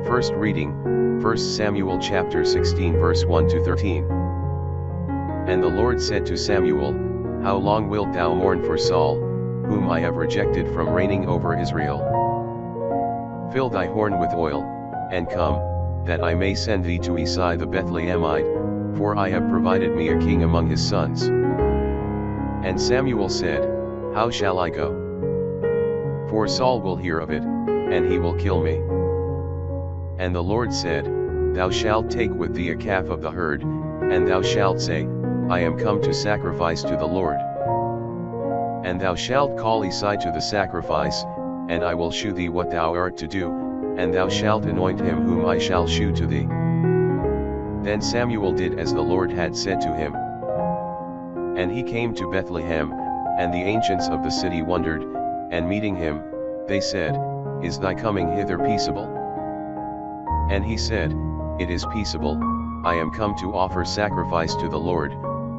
First reading, 1 Samuel chapter 16 verse 1 to 13. And the Lord said to Samuel, How long wilt thou mourn for Saul, whom I have rejected from reigning over Israel? Fill thy horn with oil, and come, that I may send thee to Isai the Bethlehemite, for I have provided me a king among his sons. And Samuel said, How shall I go? For Saul will hear of it, and he will kill me. And the Lord said, Thou shalt take with thee a calf of the herd, and thou shalt say, I am come to sacrifice to the Lord. And thou shalt call Isai to the sacrifice, and I will shew thee what thou art to do, and thou shalt anoint him whom I shall shew to thee. Then Samuel did as the Lord had said to him. And he came to Bethlehem, and the ancients of the city wondered, and meeting him, they said, Is thy coming hither peaceable? And he said, It is peaceable, I am come to offer sacrifice to the Lord,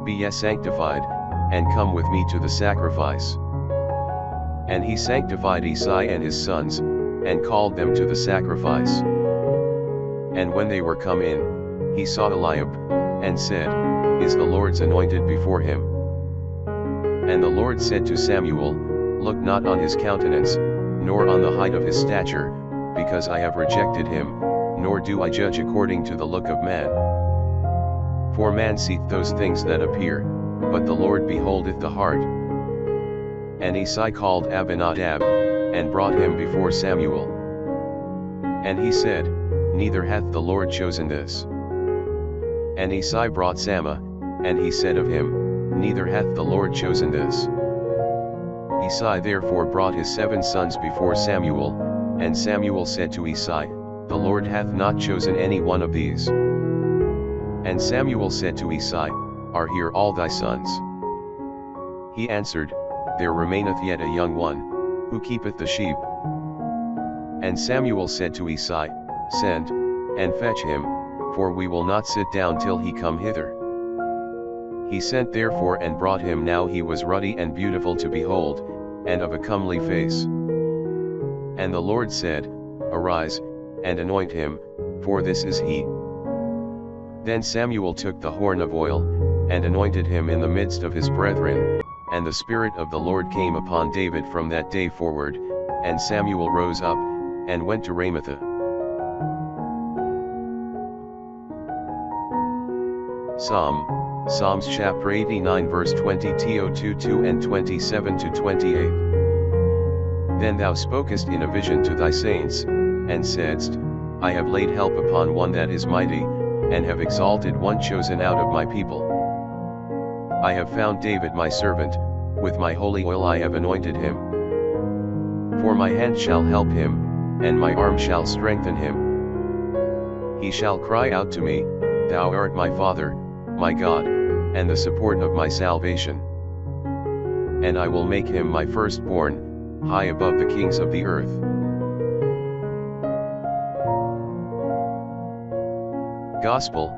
be ye sanctified, and come with me to the sacrifice. And he sanctified Isai and his sons, and called them to the sacrifice. And when they were come in, he saw Eliab, and said, Is the Lord's anointed before him? And the Lord said to Samuel, Look not on his countenance, nor on the height of his stature, because I have rejected him, nor do I judge according to the look of man. For man seeth those things that appear, but the Lord beholdeth the heart. And Isai called Abinadab, and brought him before Samuel. And he said, Neither hath the Lord chosen this. And Isai brought Shammah, and he said of him, Neither hath the Lord chosen this. Isai therefore brought his 7 sons before Samuel, and Samuel said to Isai, The Lord hath not chosen any one of these. And Samuel said to Isai, Are here all thy sons? He answered, There remaineth yet a young one, who keepeth the sheep. And Samuel said to Isai, Send, and fetch him, for we will not sit down till he come hither. He sent therefore and brought him. Now he was ruddy and beautiful to behold, and of a comely face. And the Lord said, Arise, and anoint him, for this is he. Then Samuel took the horn of oil, and anointed him in the midst of his brethren, and the Spirit of the Lord came upon David from that day forward, and Samuel rose up, and went to Ramah. Psalms chapter 89 verse 20-22 and 27 to 28. Then thou spokest in a vision to thy saints, and saidst, I have laid help upon one that is mighty, and have exalted one chosen out of my people. I have found David my servant, with my holy oil I have anointed him. For my hand shall help him, and my arm shall strengthen him. He shall cry out to me, Thou art my Father, my God, and the support of my salvation. And I will make him my firstborn, high above the kings of the earth. Gospel,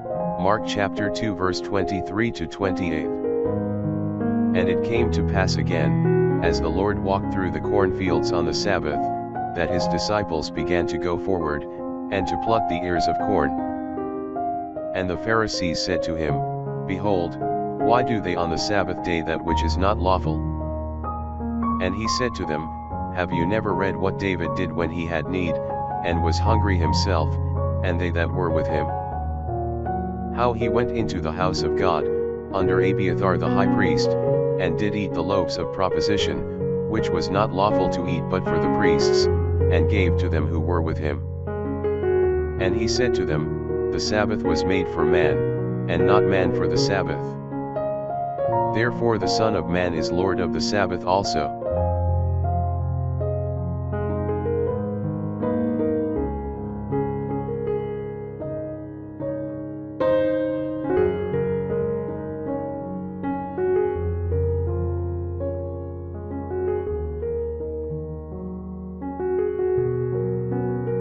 Mark chapter 2 verse 23 to 28. And it came to pass again, as the Lord walked through the cornfields on the Sabbath, that his disciples began to go forward, and to pluck the ears of corn. And the Pharisees said to him, Behold, why do they on the Sabbath day that which is not lawful? And he said to them, Have you never read what David did when he had need, and was hungry himself, and they that were with him? How he went into the house of God, under Abiathar the high priest, and did eat the loaves of proposition, which was not lawful to eat but for the priests, and gave to them who were with him. And he said to them, The Sabbath was made for man, and not man for the Sabbath. Therefore the Son of Man is Lord of the Sabbath also.